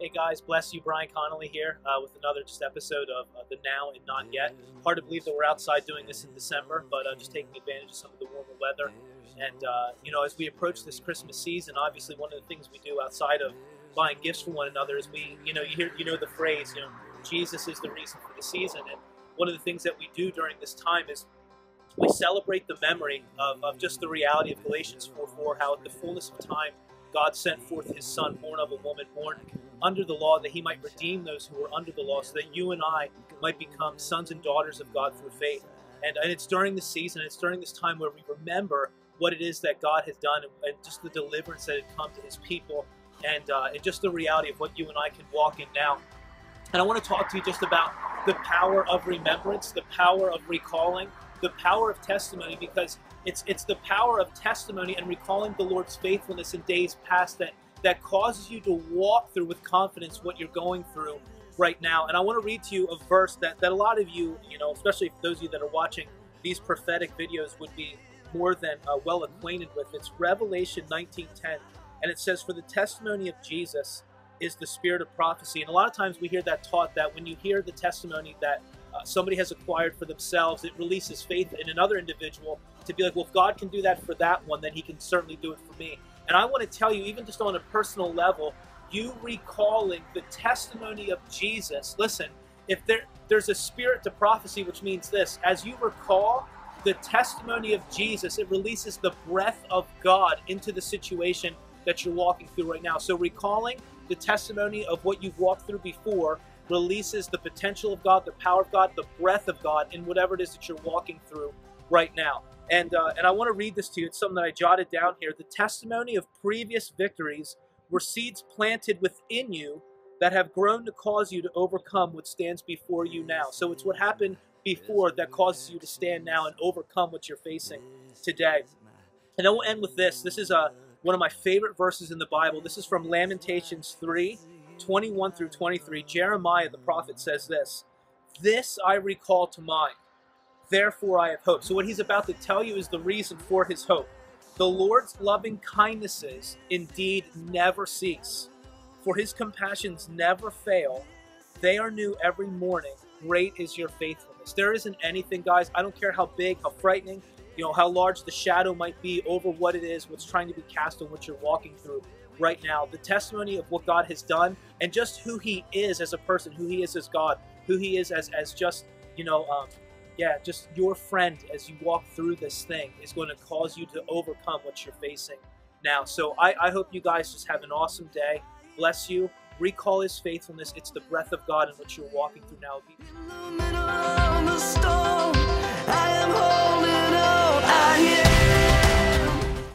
Hey guys, bless you. Brian Connolly here with another episode of The Now and Not Yet. Hard to believe that we're outside doing this in December, but just taking advantage of some of the warmer weather. And as we approach this Christmas season, obviously one of the things we do outside of buying gifts for one another is you know the phrase, Jesus is the reason for the season. And one of the things that we do during this time is we celebrate the memory of just the reality of Galatians 4:4, how at the fullness of time God sent forth his son, born of a woman, born under the law, that he might redeem those who were under the law, so that you and I might become sons and daughters of God through faith. And it's during this season, it's during this time where we remember what it is that God has done, and just the deliverance that had come to his people, and just the reality of what you and I can walk in now. And I want to talk to you just about the power of remembrance, the power of recalling, the power of testimony, because it's the power of testimony and recalling the Lord's faithfulness in days past that causes you to walk through with confidence what you're going through right now. And I want to read to you a verse that a lot of you, especially those of you that are watching these prophetic videos, would be more than well acquainted with. It's Revelation 19:10, and it says, "For the testimony of Jesus is the spirit of prophecy." And a lot of times we hear that taught, that when you hear the testimony that somebody has acquired for themselves, it releases faith in another individual to be like, well, if God can do that for that one, then he can certainly do it for me. And I want to tell you, even just on a personal level, you recalling the testimony of Jesus, listen, if there's a spirit to prophecy, which means this: as you recall the testimony of Jesus, it releases the breath of God into the situation that you're walking through right now. So recalling the testimony of what you've walked through before releases the potential of God, the power of God, the breath of God in whatever it is that you're walking through right now. And I want to read this to you. It's something that I jotted down here. "The testimony of previous victories were seeds planted within you that have grown to cause you to overcome what stands before you now." So it's what happened before that causes you to stand now and overcome what you're facing today. And I will end with this. This is one of my favorite verses in the Bible. This is from Lamentations 3:21 through 23. Jeremiah the prophet says this: "This I recall to mind, therefore I have hope." So what he's about to tell you is the reason for his hope. "The Lord's loving kindnesses indeed never cease, for his compassions never fail. They are new every morning. Great is your faithfulness." There isn't anything, guys, I don't care how big, how frightening, how large the shadow might be over what it is, what's trying to be cast on what you're walking through right now. The testimony of what God has done and just who he is as a person, who he is as God, who he is as just, just your friend as you walk through this thing is going to cause you to overcome what you're facing now. So I hope you guys just have an awesome day. Bless you. Recall his faithfulness. It's the breath of God in which you're walking through now. In the middle of the storm,